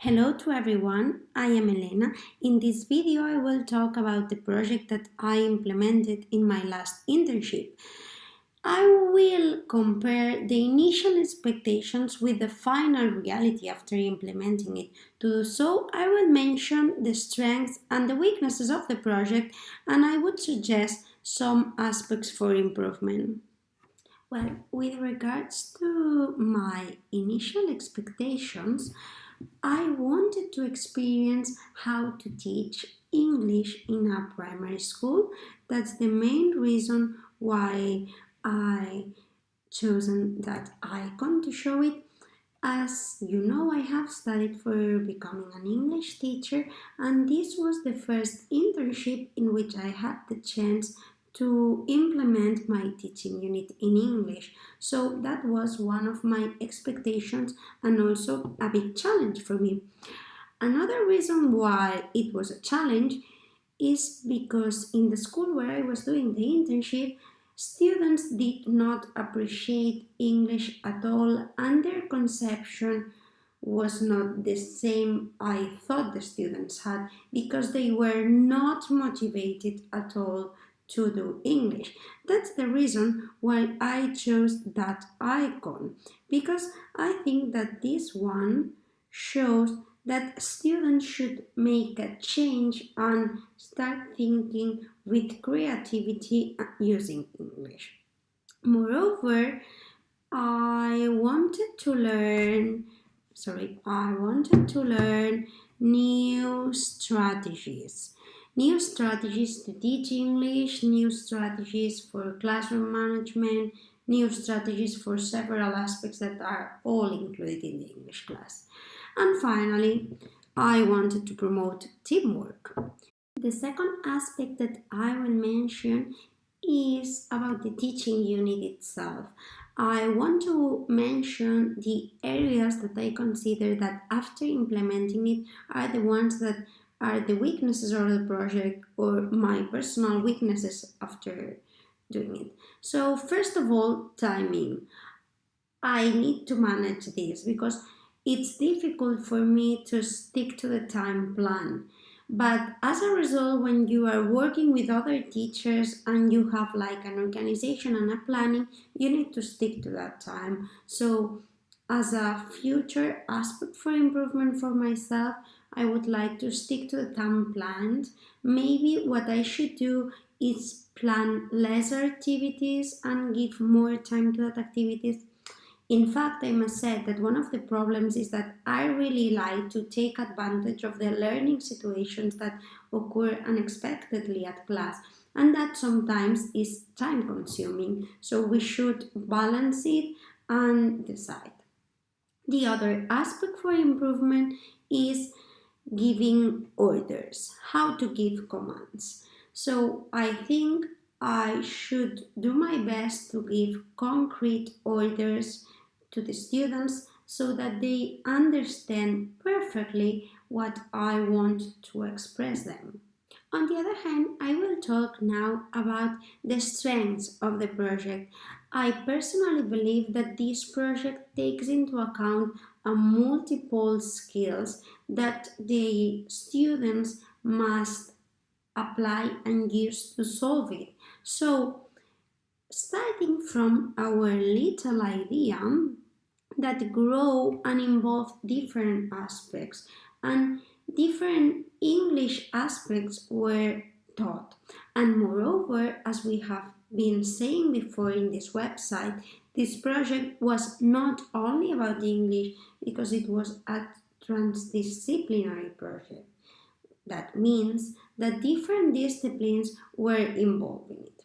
Hello to everyone, I am Elena. In this video I will talk about the project that I implemented in my last internship. I will compare the initial expectations with the final reality after implementing it. To do so, I will mention the strengths and the weaknesses of the project, and I would suggest some aspects for improvement. Well, with regards to my initial expectations, I wanted to experience how to teach English in a primary school. That's the main reason why I chosen that icon to show it. As you know, I have studied for becoming an English teacher, and this was the first internship in which I had the chance to implement my teaching unit in English. So that was one of my expectations and also a big challenge for me. Another reason why it was a challenge is because in the school where I was doing the internship, students did not appreciate English at all, and their conception was not the same I thought the students had, because they were not motivated at all to do English. That's the reason why I chose that icon, because I think that this one shows that students should make a change and start thinking with creativity using English. Moreover, I wanted to learn new strategies. New strategies to teach English, new strategies for classroom management, new strategies for several aspects that are all included in the English class. And finally, I wanted to promote teamwork. The second aspect that I will mention is about the teaching unit itself. I want to mention the areas that I consider that after implementing it are the ones that are the weaknesses of the project, or my personal weaknesses after doing it. So first of all, timing. I need to manage this because it's difficult for me to stick to the time plan. But as a result, when you are working with other teachers and you have like an organization and a planning, you need to stick to that time. So as a future aspect for improvement for myself, I would like to stick to the time planned. Maybe what I should do is plan less activities and give more time to that activities. In fact, I must say that one of the problems is that I really like to take advantage of the learning situations that occur unexpectedly at class, and that sometimes is time consuming. So we should balance it and decide. The other aspect for improvement is giving orders, how to give commands. So I think I should do my best to give concrete orders to the students so that they understand perfectly what I want to express them. On the other hand, I will talk now about the strengths of the project. I personally believe that this project takes into account a multiple skills that the students must apply and use to solve it. So, starting from our little idea that grow and involve different aspects, and different English aspects were taught. And moreover, as we have been saying before in this website, this project was not only about English, because it was a transdisciplinary project. That means that different disciplines were involved in it.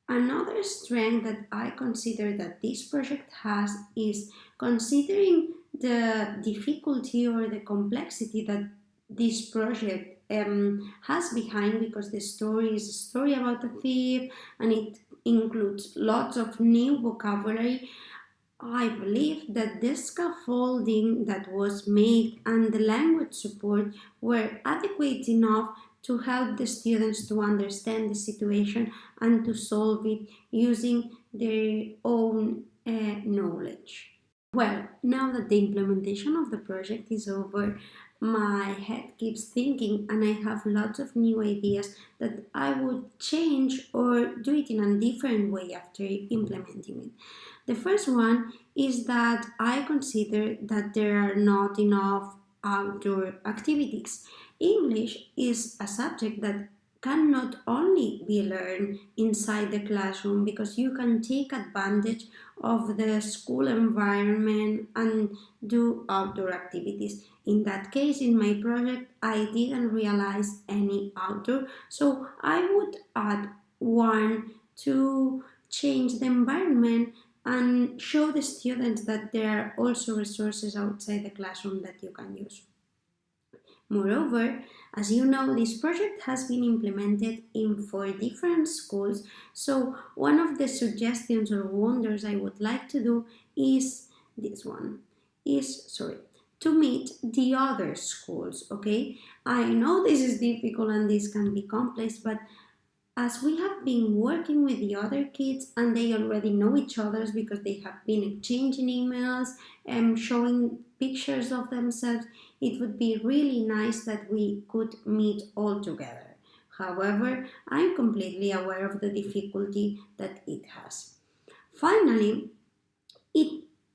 Another strength that I consider that this project has is considering the difficulty or the complexity that this project has behind, because the story is a story about a thief and it includes lots of new vocabulary. I believe that the scaffolding that was made and the language support were adequate enough to help the students to understand the situation and to solve it using their own knowledge. Well, now that the implementation of the project is over, my head keeps thinking and I have lots of new ideas that I would change or do it in a different way after implementing it. The first one is that I consider that there are not enough outdoor activities. English is a subject that can not only be learned inside the classroom because you can take advantage of the school environment and do outdoor activities. In that case, in my project, I didn't realize any outdoor, so I would add one to change the environment and show the students that there are also resources outside the classroom that you can use. Moreover, as you know, this project has been implemented in 4 different schools. So one of the suggestions or wonders I would like to do is this one. To meet the other schools, okay? I know this is difficult and this can be complex, but as we have been working with the other kids and they already know each other's because they have been exchanging emails and showing pictures of themselves, it would be really nice that we could meet all together. However, I'm completely aware of the difficulty that it has. Finally,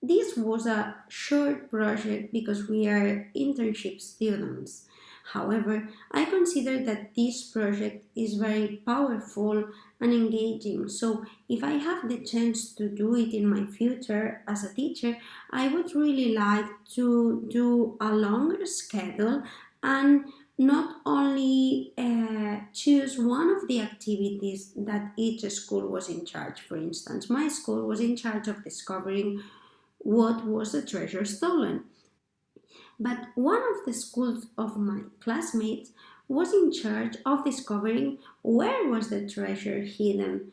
this was a short project because we are internship students. However, I consider that this project is very powerful and engaging. So, if I have the chance to do it in my future as a teacher, I would really like to do a longer schedule and not only choose one of the activities that each school was in charge. For instance, my school was in charge of discovering what was the treasure stolen. But one of the schools of my classmates was in charge of discovering where was the treasure hidden.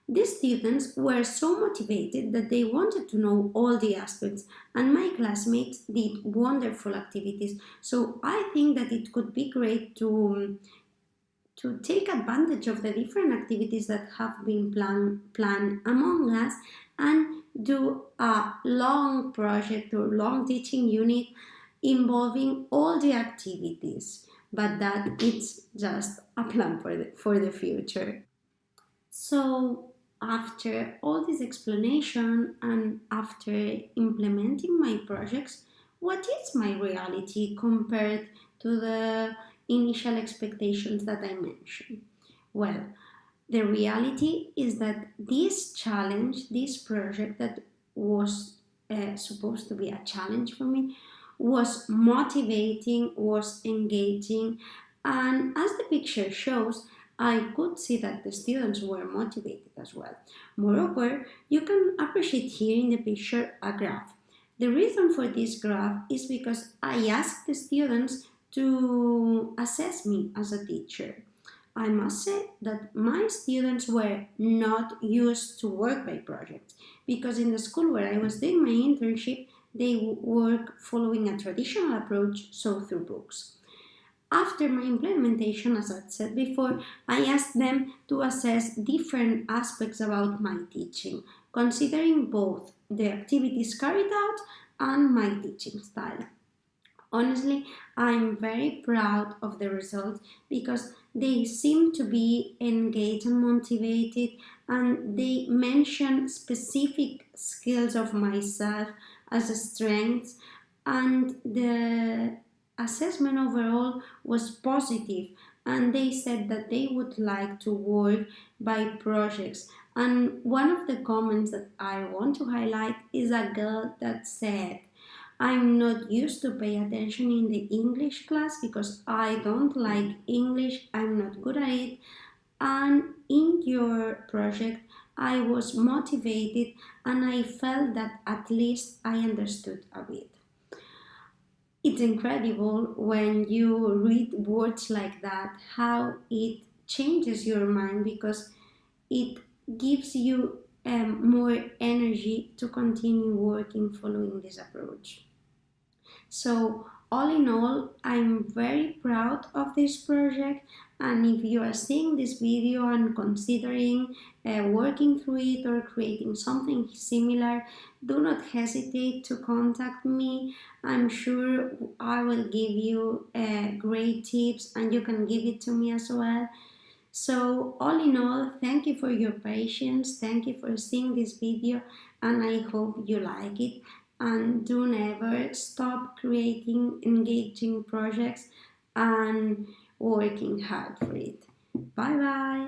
These students were so motivated that they wanted to know all the aspects, and my classmates did wonderful activities. So I think that it could be great to take advantage of the different activities that have been planned among us and do a long project or long teaching unit involving all the activities, but that it's just a plan for the future. So after all this explanation and after implementing my projects, what is my reality compared to the initial expectations that I mentioned? Well, the reality is that this challenge, this project that was supposed to be a challenge for me, was motivating, was engaging, and as the picture shows, I could see that the students were motivated as well. Moreover, you can appreciate here in the picture a graph. The reason for this graph is because I asked the students to assess me as a teacher. I must say that my students were not used to work by projects because in the school where I was doing my internship, they work following a traditional approach, so through books. After my implementation, as I said before, I asked them to assess different aspects about my teaching, considering both the activities carried out and my teaching style. Honestly, I'm very proud of the results because they seem to be engaged and motivated, and they mention specific skills of myself as strengths, and the assessment overall was positive, and they said that they would like to work by projects. And one of the comments that I want to highlight is a girl that said, I'm not used to pay attention in the English class because I don't like English, I'm not good at it. And in your project, I was motivated and I felt that at least I understood a bit. It's incredible when you read words like that, how it changes your mind because it gives you more energy to continue working following this approach. So All in all, I'm very proud of this project, and if you are seeing this video and considering working through it or creating something similar, do not hesitate to contact me. I'm sure I will give you great tips and you can give it to me as well. So all in all, thank you for your patience, thank you for seeing this video, and I hope you like it. And do never stop creating engaging projects and working hard for it. Bye bye.